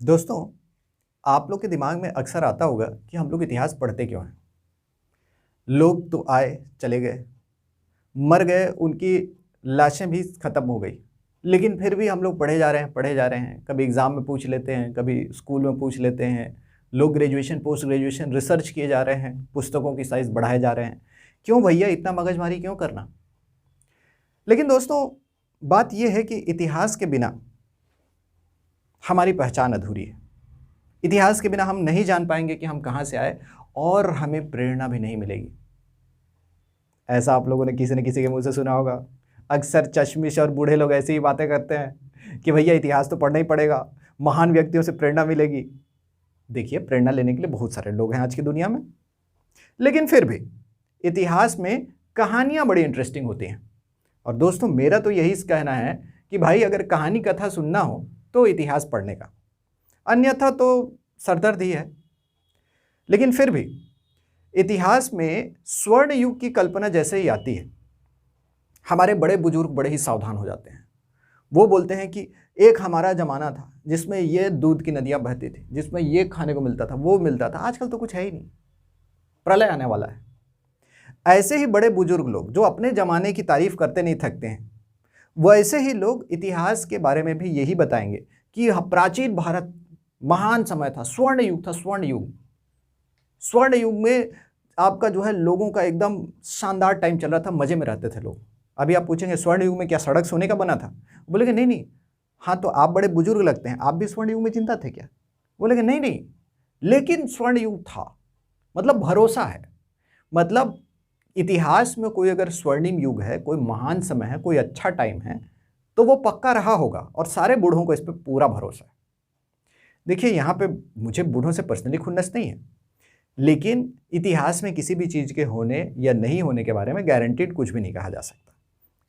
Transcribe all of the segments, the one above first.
दोस्तों, आप लोग के दिमाग में अक्सर आता होगा कि हम लोग इतिहास पढ़ते क्यों हैं। लोग तो आए चले गए, मर गए, उनकी लाशें भी खत्म हो गई, लेकिन फिर भी हम लोग पढ़े जा रहे हैं। कभी एग्ज़ाम में पूछ लेते हैं, कभी स्कूल में पूछ लेते हैं। लोग ग्रेजुएशन पोस्ट ग्रेजुएशन रिसर्च किए जा रहे हैं, पुस्तकों की साइज़ बढ़ाए जा रहे हैं। क्यों भैया, इतना मगजमारी क्यों करना। लेकिन दोस्तों, बात यह है कि इतिहास के बिना हमारी पहचान अधूरी है। इतिहास के बिना हम नहीं जान पाएंगे कि हम कहाँ से आए, और हमें प्रेरणा भी नहीं मिलेगी। ऐसा आप लोगों ने किसी न किसी के मुंह से सुना होगा। अक्सर चश्मिश और बूढ़े लोग ऐसी ही बातें करते हैं कि भैया इतिहास तो पढ़ना ही पड़ेगा, महान व्यक्तियों से प्रेरणा मिलेगी। देखिए, प्रेरणा लेने के लिए बहुत सारे लोग हैं आज की दुनिया में, लेकिन फिर भी इतिहास में कहानियाँ बड़ी इंटरेस्टिंग होती हैं। और दोस्तों, मेरा तो यही कहना है कि भाई, अगर कहानी कथा सुनना हो तो इतिहास पढ़ने का, अन्यथा तो सरदर्द ही है। लेकिन फिर भी इतिहास में स्वर्ण युग की कल्पना जैसे ही आती है, हमारे बड़े बुजुर्ग बड़े ही सावधान हो जाते हैं। वो बोलते हैं कि एक हमारा ज़माना था जिसमें ये दूध की नदियाँ बहती थी, जिसमें ये खाने को मिलता था, वो मिलता था। आजकल तो कुछ है ही नहीं, प्रलय आने वाला है। ऐसे ही बड़े बुजुर्ग लोग जो अपने ज़माने की तारीफ करते नहीं थकते हैं, वैसे ही लोग इतिहास के बारे में भी यही बताएंगे कि प्राचीन भारत महान समय था, स्वर्ण युग था। स्वर्ण युग में आपका जो है लोगों का एकदम शानदार टाइम चल रहा था, मजे में रहते थे लोग। अभी आप पूछेंगे स्वर्ण युग में क्या सड़क सोने का बना था, बोलेंगे नहीं। हाँ, तो आप बड़े बुजुर्ग लगते हैं, आप भी स्वर्ण युग में चिंता थे क्या? बोलेंगे नहीं, लेकिन स्वर्ण युग था। मतलब भरोसा है। मतलब इतिहास में कोई अगर स्वर्णिम युग है, कोई महान समय है, कोई अच्छा टाइम है, तो वो पक्का रहा होगा, और सारे बूढ़ों को इस पर पूरा भरोसा है। देखिए, यहाँ पे मुझे बूढ़ों से पर्सनली खुन्नस नहीं है, लेकिन इतिहास में किसी भी चीज़ के होने या नहीं होने के बारे में गारंटीड कुछ भी नहीं कहा जा सकता।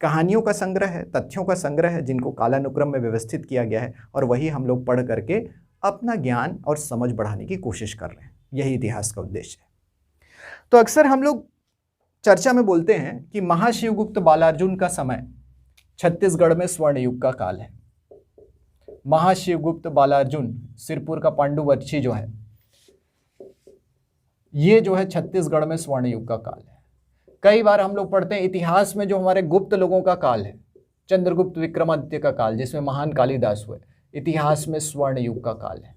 कहानियों का संग्रह है, तथ्यों का संग्रह है, जिनको कालानुक्रम में व्यवस्थित किया गया है, और वही हम लोग पढ़ करके अपना ज्ञान और समझ बढ़ाने की कोशिश कर रहे हैं। यही इतिहास का उद्देश्य है। तो अक्सर हम लोग चर्चा में बोलते हैं कि महाशिवगुप्त बालार्जुन का समय छत्तीसगढ़ में स्वर्ण युग का काल है। महाशिवगुप्त बालार्जुन सिरपुर का पांडुवंशी जो है, ये जो है छत्तीसगढ़ में स्वर्ण युग का काल है। कई बार हम लोग पढ़ते हैं इतिहास में जो हमारे गुप्त लोगों का काल है, चंद्रगुप्त विक्रमादित्य का काल, जिसमें महान कालिदास हुए, इतिहास में स्वर्ण युग का काल है।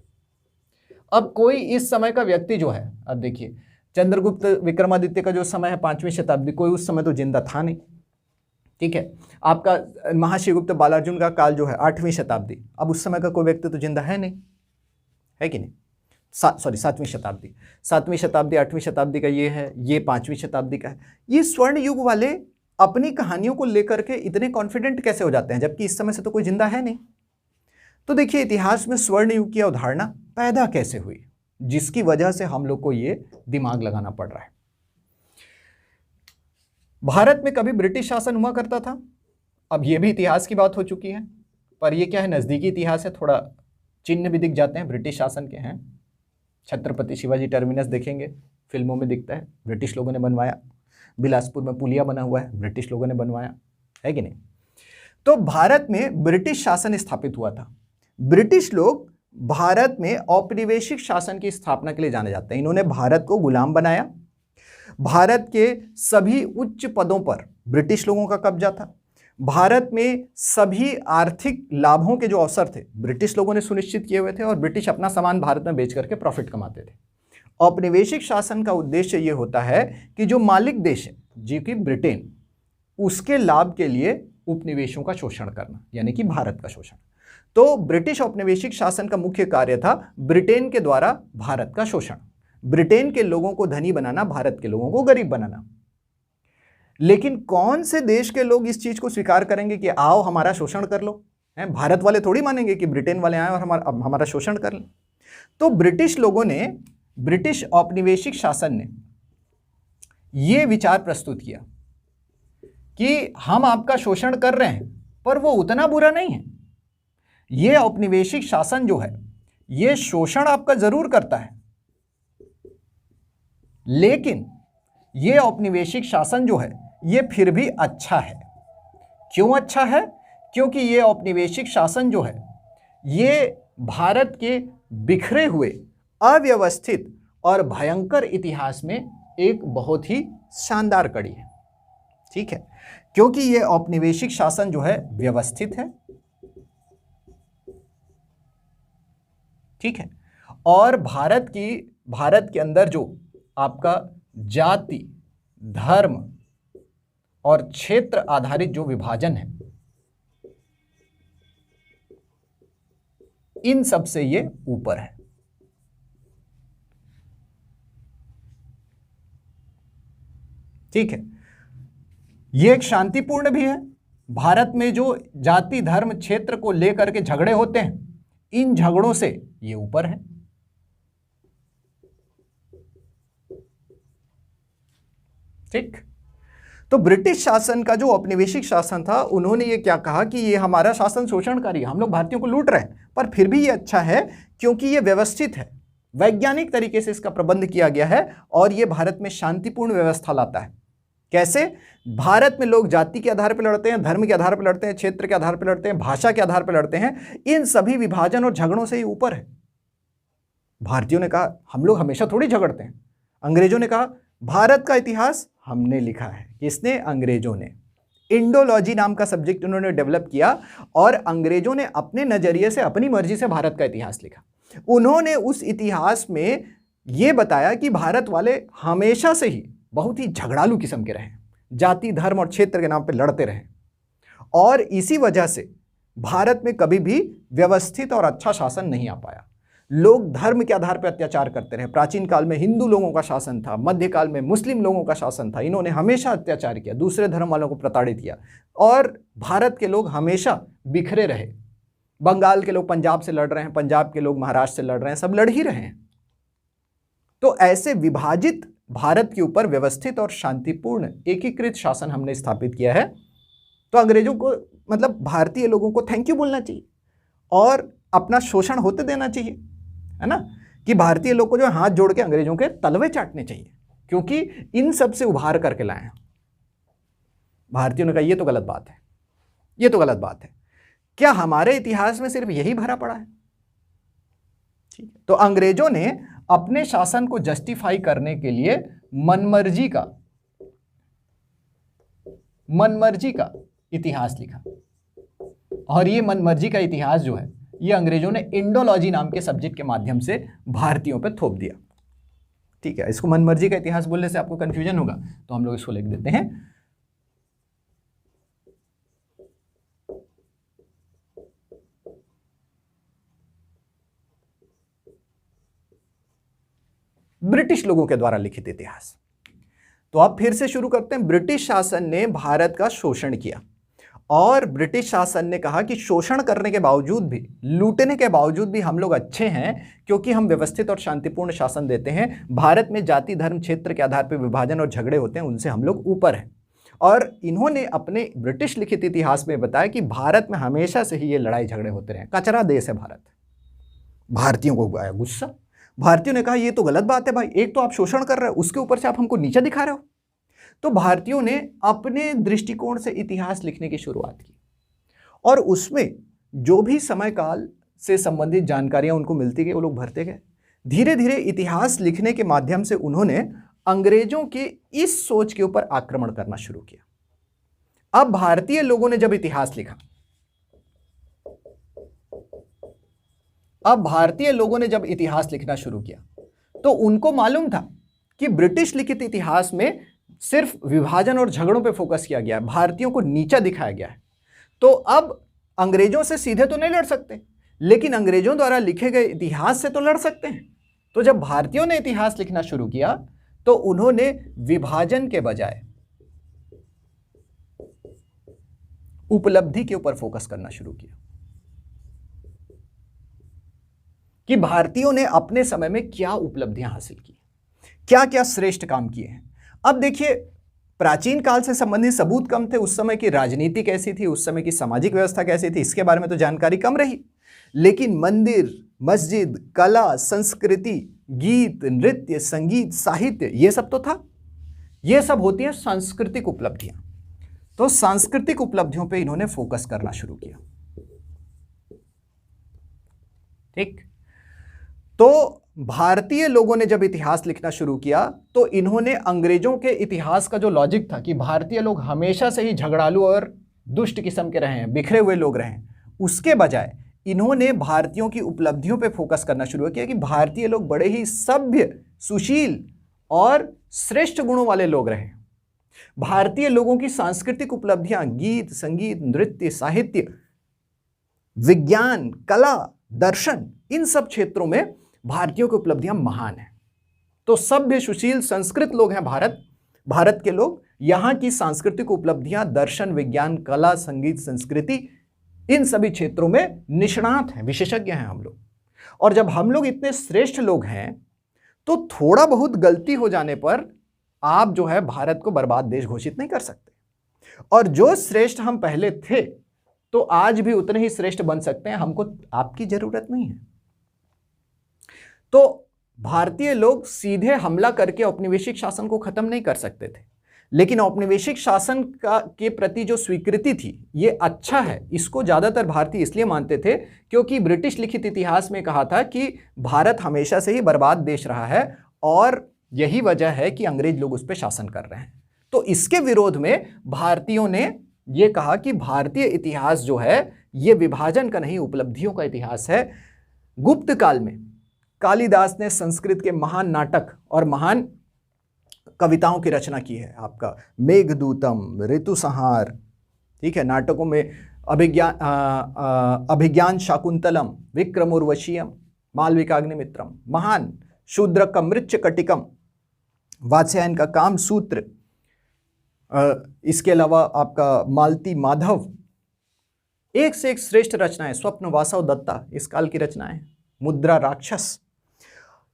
अब कोई इस समय का व्यक्ति जो है, अब देखिए, चंद्रगुप्त विक्रमादित्य का जो समय है 5वीं शताब्दी, कोई उस समय तो जिंदा था नहीं, ठीक है। आपका महाशिवगुप्त बालार्जुन का काल जो है 8वीं शताब्दी, अब उस समय का कोई व्यक्ति तो जिंदा है नहीं, है कि नहीं? 7वीं शताब्दी, 7वीं शताब्दी, 8वीं शताब्दी का ये है, ये 5वीं शताब्दी का है। ये स्वर्ण युग वाले अपनी कहानियों को लेकर के इतने कॉन्फिडेंट कैसे हो जाते हैं, जबकि इस समय से तो कोई जिंदा है नहीं? तो देखिए, इतिहास में स्वर्ण युग की अवधारणा पैदा कैसे हुई, जिसकी वजह से हम लोग को ये दिमाग लगाना पड़ रहा है। भारत में कभी ब्रिटिश शासन हुआ करता था। अब ये भी इतिहास की बात हो चुकी है, पर ये क्या है, नज़दीकी इतिहास है, थोड़ा चिन्ह भी दिख जाते हैं ब्रिटिश शासन के हैं। छत्रपति शिवाजी टर्मिनस देखेंगे, फिल्मों में दिखता है, ब्रिटिश लोगों ने बनवाया। बिलासपुर में पुलिया बना हुआ है, ब्रिटिश लोगों ने बनवाया, है कि नहीं? तो भारत में ब्रिटिश शासन स्थापित हुआ था। ब्रिटिश लोग भारत में औपनिवेशिक शासन की स्थापना के लिए जाने जाते हैं। इन्होंने भारत को गुलाम बनाया। भारत के सभी उच्च पदों पर ब्रिटिश लोगों का कब्जा था। भारत में सभी आर्थिक लाभों के जो अवसर थे, ब्रिटिश लोगों ने सुनिश्चित किए हुए थे, और ब्रिटिश अपना सामान भारत में बेच करके प्रॉफिट कमाते थे। औपनिवेशिक शासन का उद्देश्य यह होता है कि जो मालिक देश है, जो कि ब्रिटेन, उसके लाभ के लिए उपनिवेशों का शोषण करना, यानी कि भारत का शोषण। तो ब्रिटिश औपनिवेशिक शासन का मुख्य कार्य था ब्रिटेन के द्वारा भारत का शोषण, ब्रिटेन के लोगों को धनी बनाना, भारत के लोगों को गरीब बनाना। लेकिन कौन से देश के लोग इस चीज को स्वीकार करेंगे कि आओ हमारा शोषण कर लो? हैं, भारत वाले थोड़ी मानेंगे कि ब्रिटेन वाले आए और हमारा शोषण कर लें। तो ब्रिटिश लोगों ने, ब्रिटिश औपनिवेशिक शासन ने यह विचार प्रस्तुत किया कि हम आपका शोषण कर रहे हैं, पर वो उतना बुरा नहीं है। ये औपनिवेशिक शासन जो है, ये शोषण आपका जरूर करता है, लेकिन ये औपनिवेशिक शासन जो है, ये फिर भी अच्छा है। क्यों अच्छा है? क्योंकि ये औपनिवेशिक शासन जो है, ये भारत के बिखरे हुए, अव्यवस्थित और भयंकर इतिहास में एक बहुत ही शानदार कड़ी है। ठीक है, क्योंकि ये औपनिवेशिक शासन जो है व्यवस्थित है, ठीक है, और भारत के अंदर जो आपका जाति, धर्म और क्षेत्र आधारित जो विभाजन है, इन सब से ये ऊपर है। ठीक है, ये एक शांतिपूर्ण भी है। भारत में जो जाति, धर्म, क्षेत्र को लेकर के झगड़े होते हैं, इन झगड़ों से ये ऊपर है। ठीक, तो ब्रिटिश शासन का जो औपनिवेशिक शासन था, उन्होंने ये क्या कहा कि ये हमारा शासन शोषणकारी है, हम लोग भारतीयों को लूट रहे हैं, पर फिर भी ये अच्छा है क्योंकि ये व्यवस्थित है, वैज्ञानिक तरीके से इसका प्रबंध किया गया है और ये भारत में शांतिपूर्ण व्यवस्था लाता है। कैसे? भारत में लोग जाति के आधार पर लड़ते हैं, धर्म के आधार पर लड़ते हैं, क्षेत्र के आधार पर लड़ते हैं, भाषा के आधार पर लड़ते हैं, इन सभी विभाजन और झगड़ों से ही ऊपर है। भारतीयों ने कहा हम लोग हमेशा थोड़ी झगड़ते हैं। अंग्रेजों ने कहा भारत का इतिहास हमने लिखा है। किसने? अंग्रेजों ने। इंडोलॉजी नाम का सब्जेक्ट उन्होंने डेवलप किया और अंग्रेजों ने अपने नजरिए से, अपनी मर्जी से भारत का इतिहास लिखा। उन्होंने उस इतिहास में यह बताया कि भारत वाले हमेशा से ही बहुत ही झगड़ालू किस्म के रहे, जाति, धर्म और क्षेत्र के नाम पे लड़ते रहे, और इसी वजह से भारत में कभी भी व्यवस्थित और अच्छा शासन नहीं आ पाया। लोग धर्म के आधार पर अत्याचार करते रहे। प्राचीन काल में हिंदू लोगों का शासन था, मध्यकाल में मुस्लिम लोगों का शासन था। इन्होंने हमेशा अत्याचार किया, दूसरे धर्म वालों को प्रताड़ित किया और भारत के लोग हमेशा बिखरे रहे। बंगाल के लोग पंजाब से लड़ रहे हैं, पंजाब के लोग महाराष्ट्र से लड़ रहे हैं, सब लड़ ही रहे हैं। तो ऐसे विभाजित भारत के ऊपर व्यवस्थित और शांतिपूर्ण एकीकृत शासन हमने स्थापित किया है। तो अंग्रेजों को, मतलब भारतीय लोगों को थैंक यू बोलना चाहिए और अपना शोषण होते देना चाहिए, है ना, कि भारतीय लोग को जो हाथ जोड़ के अंग्रेजों के तलवे चाटने चाहिए, क्योंकि इन सब से उभार करके लाए हैं। भारतीयों ने कहा ये तो गलत बात है, ये तो गलत बात है। क्या हमारे इतिहास में सिर्फ यही भरा पड़ा है? ठीक है, तो अंग्रेजों ने अपने शासन को जस्टिफाई करने के लिए मनमर्जी का इतिहास लिखा, और ये मनमर्जी का इतिहास जो है ये अंग्रेजों ने इंडोलॉजी नाम के सब्जेक्ट के माध्यम से भारतीयों पे थोप दिया। ठीक है, इसको मनमर्जी का इतिहास बोलने से आपको कंफ्यूजन होगा, तो हम लोग इसको लिख देते हैं ब्रिटिश लोगों के द्वारा लिखित इतिहास। तो अब फिर से शुरू करते हैं। ब्रिटिश शासन ने भारत का शोषण किया और ब्रिटिश शासन ने कहा कि शोषण करने के बावजूद भी, लूटने के बावजूद भी हम लोग अच्छे हैं क्योंकि हम व्यवस्थित और शांतिपूर्ण शासन देते हैं। भारत में जाति, धर्म, क्षेत्र के आधार पर विभाजन और झगड़े होते हैं, उनसे हम लोग ऊपर हैं। और इन्होंने अपने ब्रिटिश लिखित इतिहास में बताया कि भारत में हमेशा से ही ये लड़ाई झगड़े होते रहे, कचरा देश है भारत। भारतीयों को आया गुस्सा। भारतीयों ने कहा ये तो गलत बात है भाई, एक तो आप शोषण कर रहे हो, उसके ऊपर से आप हमको नीचा दिखा रहे हो। तो भारतीयों ने अपने दृष्टिकोण से इतिहास लिखने की शुरुआत की और उसमें जो भी समय काल से संबंधित जानकारियां उनको मिलती गई वो लोग भरते गए। धीरे धीरे इतिहास लिखने के माध्यम से उन्होंने अंग्रेजों के इस सोच के ऊपर आक्रमण करना शुरू किया। अब भारतीय लोगों ने जब इतिहास लिखा, लिखना शुरू किया, तो उनको मालूम था कि ब्रिटिश लिखित इतिहास में सिर्फ विभाजन और झगड़ों पे फोकस किया गया है, भारतीयों को नीचा दिखाया गया है। तो अब अंग्रेजों से सीधे तो नहीं लड़ सकते, लेकिन अंग्रेजों द्वारा लिखे गए इतिहास से तो लड़ सकते हैं। तो जब भारतीयों ने इतिहास लिखना शुरू किया तो उन्होंने विभाजन के बजाय उपलब्धि के ऊपर फोकस करना शुरू किया कि भारतीयों ने अपने समय में क्या उपलब्धियां हासिल की, क्या क्या श्रेष्ठ काम किए हैं। अब देखिए, प्राचीन काल से संबंधित सबूत कम थे, उस समय की राजनीति कैसी थी, उस समय की सामाजिक व्यवस्था कैसी थी, इसके बारे में तो जानकारी कम रही। लेकिन मंदिर, मस्जिद, कला, संस्कृति, गीत, नृत्य, संगीत, साहित्य, ये सब तो था। ये सब होती हैं सांस्कृतिक उपलब्धियां। तो सांस्कृतिक उपलब्धियों पे इन्होंने फोकस करना शुरू किया। ठीक, तो भारतीय लोगों ने जब इतिहास लिखना शुरू किया तो इन्होंने अंग्रेजों के इतिहास का जो लॉजिक था कि भारतीय लोग हमेशा से ही झगड़ालू और दुष्ट किस्म के रहे हैं, बिखरे हुए लोग रहे हैं, उसके बजाय इन्होंने भारतीयों की उपलब्धियों पे फोकस करना शुरू किया कि भारतीय लोग बड़े ही सभ्य, सुशील और श्रेष्ठ गुणों वाले लोग रहे। भारतीय लोगों की सांस्कृतिक उपलब्धियां, गीत, संगीत, नृत्य, साहित्य, विज्ञान, कला, दर्शन, इन सब क्षेत्रों में भारतीयों की उपलब्धियां महान हैं। तो सभ्य, सुशील, संस्कृत लोग हैं भारत के लोग। यहां की सांस्कृतिक उपलब्धियां, दर्शन, विज्ञान, कला, संगीत, संस्कृति, इन सभी क्षेत्रों में निष्णात हैं, विशेषज्ञ हैं हम लोग। और जब हम लोग इतने श्रेष्ठ लोग हैं तो थोड़ा बहुत गलती हो जाने पर आप जो है भारत को बर्बाद देश घोषित नहीं कर सकते। और जो श्रेष्ठ हम पहले थे तो आज भी उतने ही श्रेष्ठ बन सकते हैं, हमको आपकी जरूरत नहीं है। तो भारतीय लोग सीधे हमला करके औपनिवेशिक शासन को खत्म नहीं कर सकते थे, लेकिन औपनिवेशिक शासन के प्रति जो स्वीकृति थी ये अच्छा है, इसको ज्यादातर भारतीय इसलिए मानते थे क्योंकि ब्रिटिश लिखित इतिहास में कहा था कि भारत हमेशा से ही बर्बाद देश रहा है और यही वजह है कि अंग्रेज लोग उस पर शासन कर रहे हैं। तो इसके विरोध में भारतीयों ने ये कहा कि भारतीय इतिहास जो है ये विभाजन का नहीं, उपलब्धियों का इतिहास है। गुप्त काल में कालिदास ने संस्कृत के महान नाटक और महान कविताओं की रचना की है। आपका मेघदूतम, ऋतुसंहार, ठीक है, नाटकों में अभिज्ञान शाकुंतलम, विक्रमोर्वशीयम, मालविकाग्निमित्रम, महान शूद्रकम, मृच्छकटिकम, वात्स्यायन का काम सूत्र, इसके अलावा आपका मालती माधव, एक से एक श्रेष्ठ रचनाएं, स्वप्न वासव दत्ता इस काल की रचनाएं, मुद्रा राक्षस।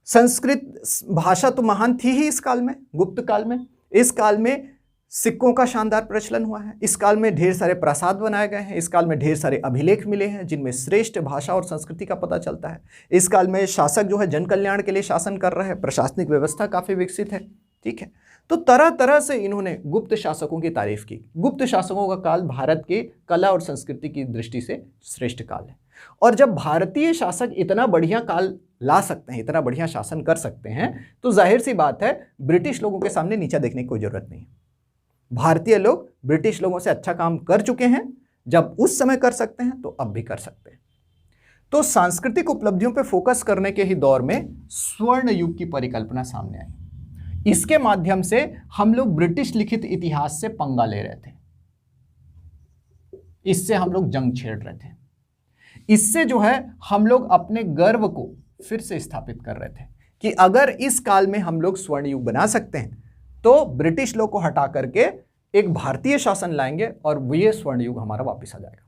संस्कृत भाषा तो महान थी ही इस काल में, गुप्त काल में। इस काल में सिक्कों का शानदार प्रचलन हुआ है। इस काल में ढेर सारे प्रासाद बनाए गए हैं। इस काल में ढेर सारे अभिलेख मिले हैं जिनमें श्रेष्ठ भाषा और संस्कृति का पता चलता है। इस काल में शासक जो है जन कल्याण के लिए शासन कर रहे हैं, प्रशासनिक व्यवस्था काफी विकसित है, ठीक है। तो तरह तरह से इन्होंने गुप्त शासकों की तारीफ की। गुप्त शासकों का काल भारत के कला और संस्कृति की दृष्टि से श्रेष्ठ काल है। और जब भारतीय शासक इतना बढ़िया काल ला सकते हैं, इतना बढ़िया शासन कर सकते हैं, तो जाहिर सी बात है ब्रिटिश लोगों के सामने नीचा देखने की कोई जरूरत नहीं। भारतीय लोग ब्रिटिश लोगों से अच्छा काम कर चुके हैं, जब उस समय कर सकते हैं तो अब भी कर सकते हैं। तो सांस्कृतिक उपलब्धियों पर फोकस करने के ही दौर में स्वर्ण युग की परिकल्पना सामने आई। इसके माध्यम से हम लोग ब्रिटिश लिखित इतिहास से पंगा ले रहे थे, इससे हम लोग जंग छेड़ रहे थे, इससे जो है हम लोग अपने गर्व को फिर से स्थापित कर रहे थे कि अगर इस काल में हम लोग स्वर्ण युग बना सकते हैं तो ब्रिटिश लोग को हटा करके एक भारतीय शासन लाएंगे और ये स्वर्ण युग हमारा वापस आ जाएगा।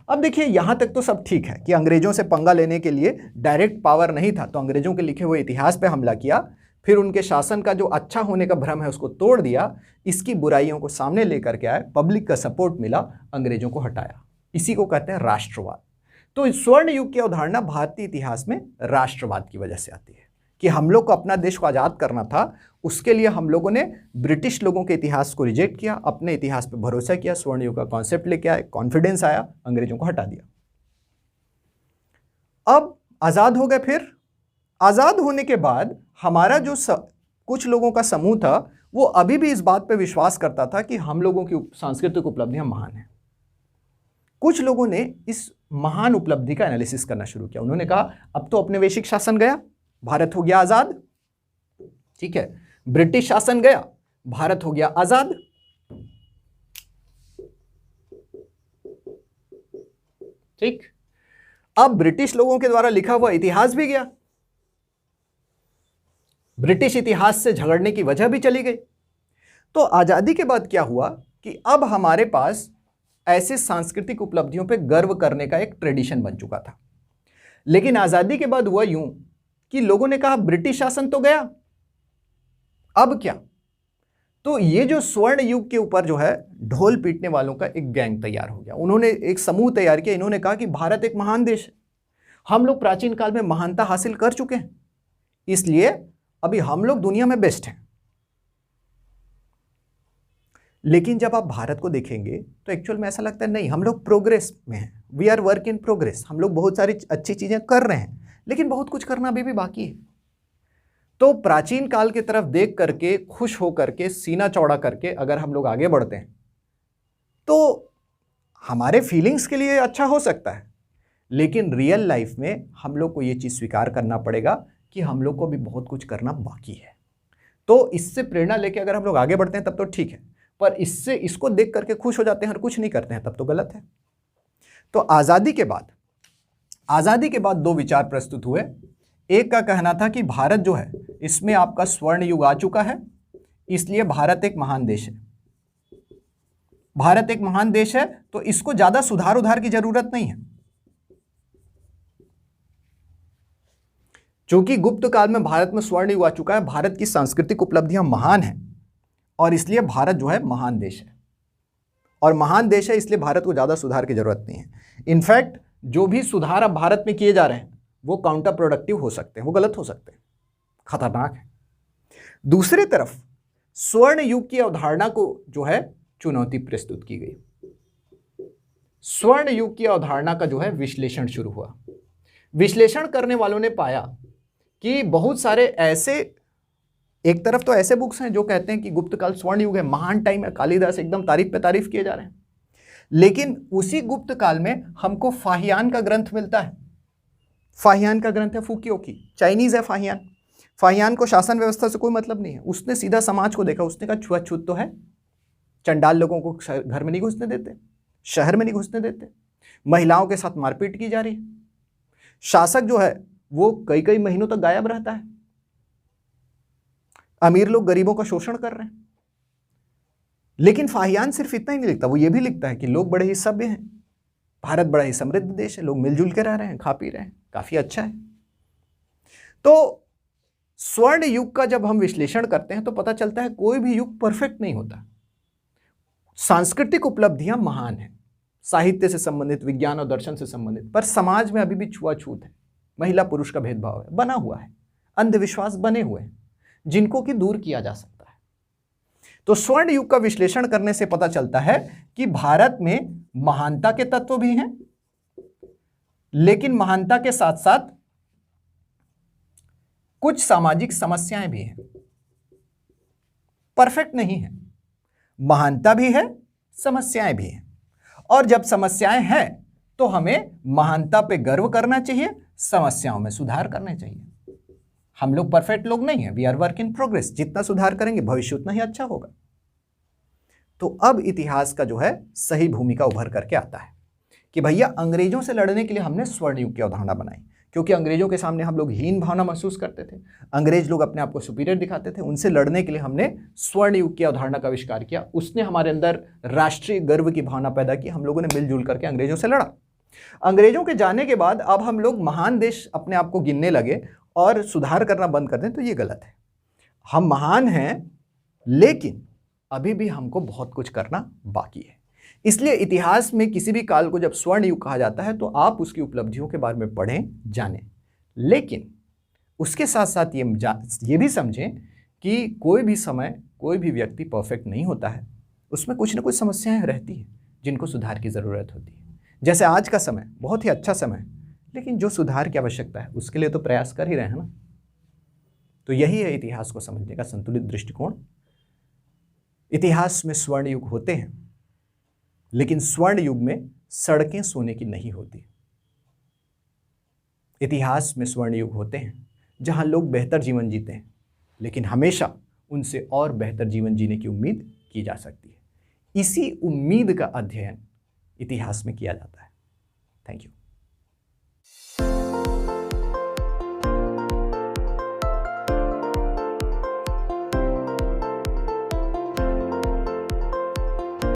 अब देखिए, यहां तक तो सब ठीक है कि अंग्रेजों से पंगा लेने के लिए डायरेक्ट पावर नहीं था, तो अंग्रेजों के लिखे हुए इतिहास पे हमला किया, फिर उनके शासन का जो अच्छा होने का भ्रम है उसको तोड़ दिया, इसकी बुराइयों को सामने लेकर के आए, पब्लिक का सपोर्ट मिला, अंग्रेजों को हटाया। इसी को कहते हैं राष्ट्रवाद। तो स्वर्ण युग की अवधारणा भारतीय इतिहास में राष्ट्रवाद की वजह से आती है कि हम लोग को अपना देश को आजाद करना था, उसके लिए हम लोगों ने ब्रिटिश लोगों के इतिहास को रिजेक्ट किया, अपने इतिहास पे भरोसा किया, स्वर्ण युग का कॉन्सेप्ट लेके आए, कॉन्फिडेंस आया, अंग्रेजों को हटा दिया। अब आजाद हो गए। फिर आजाद होने के बाद हमारा जो कुछ लोगों का समूह था वो अभी भी इस बात पे विश्वास करता था कि हम लोगों की सांस्कृतिक उपलब्धियां महान हैं। कुछ लोगों ने इस महान उपलब्धि का एनालिसिस करना शुरू किया। उन्होंने कहा अब तो औपनिवेशिक शासन गया, भारत हो गया आजाद, ठीक है, ब्रिटिश शासन गया, भारत हो गया आजाद, ठीक। अब ब्रिटिश लोगों के द्वारा लिखा हुआ इतिहास भी गया, ब्रिटिश इतिहास से झगड़ने की वजह भी चली गई। तो आजादी के बाद क्या हुआ कि अब हमारे पास ऐसे सांस्कृतिक उपलब्धियों पे गर्व करने का एक ट्रेडिशन बन चुका था। लेकिन आजादी के बाद हुआ यूं कि लोगों ने कहा ब्रिटिश शासन तो गया, अब क्या? तो ये जो स्वर्ण युग के ऊपर जो है ढोल पीटने वालों का एक गैंग तैयार हो गया। उन्होंने एक समूह तैयार किया। इन्होंने कहा कि भारत एक महान देश है, हम लोग प्राचीन काल में महानता हासिल कर चुके हैं, इसलिए अभी हम लोग दुनिया में बेस्ट हैं। लेकिन जब आप भारत को देखेंगे तो एक्चुअल में ऐसा लगता है नहीं, हम लोग प्रोग्रेस में हैं, we are work in progress, हम लोग बहुत सारी अच्छी चीजें कर रहे हैं, लेकिन बहुत कुछ करना अभी भी बाकी है। तो प्राचीन काल की तरफ देख करके, खुश हो करके, सीना चौड़ा करके अगर हम लोग आगे बढ़ते हैं तो हमारे फीलिंग्स के लिए अच्छा हो सकता है, लेकिन रियल लाइफ में हम लोग को ये चीज़ स्वीकार करना पड़ेगा कि हम लोग को भी बहुत कुछ करना बाकी है। तो इससे प्रेरणा लेके अगर हम लोग आगे बढ़ते हैं तब तो ठीक है, पर इसको देख करके खुश हो जाते हैं और कुछ नहीं करते हैं तब तो गलत है। तो आज़ादी के बाद दो विचार प्रस्तुत हुए। एक का कहना था कि भारत जो है इसमें आपका स्वर्ण युग आ चुका है, इसलिए भारत एक महान देश है। भारत एक महान देश है तो इसको ज्यादा सुधार की जरूरत नहीं है। चूंकि गुप्त काल में भारत में स्वर्ण युग आ चुका है, भारत की सांस्कृतिक उपलब्धियां महान हैं और इसलिए भारत जो है महान देश है, और महान देश है इसलिए भारत को ज्यादा सुधार की जरूरत नहीं है। इनफैक्ट जो भी सुधार अब भारत में किए जा रहे हैं वो काउंटर प्रोडक्टिव हो सकते हैं, वो गलत हो सकते हैं, खतरनाक है। दूसरी तरफ स्वर्ण युग की अवधारणा को जो है चुनौती प्रस्तुत की गई। स्वर्ण युग की अवधारणा का जो है विश्लेषण शुरू हुआ। विश्लेषण करने वालों ने पाया कि बहुत सारे ऐसे, एक तरफ तो ऐसे बुक्स हैं जो कहते हैं कि गुप्त काल स्वर्ण युग है, महान टाइम है, कालिदास एकदम तारीफ पे तारीफ किए जा रहे हैं, लेकिन उसी गुप्त काल में हमको फाहियान का ग्रंथ मिलता है। फाहियान का ग्रंथ है फुकियो की, चाइनीज है फाहियान। फाहियान को शासन व्यवस्था से कोई मतलब नहीं है, उसने सीधा समाज को देखा, उसने कहा छुआछूत तो है, चंडाल लोगों को घर में नहीं घुसने देते, शहर में नहीं घुसने देते, महिलाओं के साथ मारपीट की जा रही है, शासक जो है वो कई कई महीनों तक गायब रहता है, अमीर लोग गरीबों का शोषण कर रहे हैं। लेकिन फाहियान सिर्फ इतना ही नहीं लिखता, वो ये भी लिखता है कि लोग बड़े ही सभ्य हैं, भारत बड़ा ही समृद्ध देश है, लोग मिलजुल के रह रहे हैं, खा पी रहे हैं, काफी अच्छा है। तो स्वर्ण युग का जब हम विश्लेषण करते हैं तो पता चलता है कोई भी युग परफेक्ट नहीं होता। सांस्कृतिक उपलब्धियां महान हैं, साहित्य से संबंधित, विज्ञान और दर्शन से संबंधित, पर समाज में अभी भी छुआछूत है, महिला पुरुष का भेदभाव है, बना हुआ है, अंधविश्वास बने हुए हैं जिनको कि दूर किया जा सकता है। तो स्वर्ण युग का विश्लेषण करने से पता चलता है कि भारत में महानता के तत्व भी हैं, लेकिन महानता के साथ साथ कुछ सामाजिक समस्याएं भी हैं, परफेक्ट नहीं है। महानता भी है, समस्याएं भी हैं, और जब समस्याएं हैं तो हमें महानता पे गर्व करना चाहिए, समस्याओं में सुधार करना चाहिए। हम लोग परफेक्ट लोग नहीं हैं, we are work in progress, जितना सुधार करेंगे भविष्य उतना ही अच्छा होगा। तो अब इतिहास का जो है सही भूमिका उभर करके आता है कि भैया अंग्रेजों से लड़ने के लिए हमने स्वर्ण युग की अवधारणा बनाई, क्योंकि अंग्रेजों के सामने हम लोग हीन भावना महसूस करते थे, अंग्रेज लोग अपने आप को सुपीरियर दिखाते थे, उनसे लड़ने के लिए हमने स्वर्ण युग की अवधारणा का आविष्कार किया। उसने हमारे अंदर राष्ट्रीय गर्व की भावना पैदा की, हम लोगों ने मिलजुल करके अंग्रेजों से लड़ा। अंग्रेजों के जाने के बाद अब हम लोग महान देश अपने आप को गिनने लगे और सुधार करना बंद कर दें तो ये गलत है। हम महान हैं, लेकिन अभी भी हमको बहुत कुछ करना बाकी है। इसलिए इतिहास में किसी भी काल को जब स्वर्ण युग कहा जाता है तो आप उसकी उपलब्धियों के बारे में पढ़ें, जानें, लेकिन उसके साथ साथ ये भी समझें कि कोई भी समय, कोई भी व्यक्ति परफेक्ट नहीं होता है, उसमें कुछ ना कुछ समस्याएं रहती हैं जिनको सुधार की ज़रूरत होती है। जैसे आज का समय बहुत ही अच्छा समय है, लेकिन जो सुधार की आवश्यकता है उसके लिए तो प्रयास कर ही रहे हैं ना। तो यही है इतिहास को समझने का संतुलित दृष्टिकोण। इतिहास में स्वर्ण युग होते हैं, लेकिन स्वर्ण युग में सड़कें सोने की नहीं होती। इतिहास में स्वर्ण युग होते हैं जहां लोग बेहतर जीवन जीते हैं, लेकिन हमेशा उनसे और बेहतर जीवन जीने की उम्मीद की जा सकती है। इसी उम्मीद का अध्ययन इतिहास में किया जाता है। Thank you.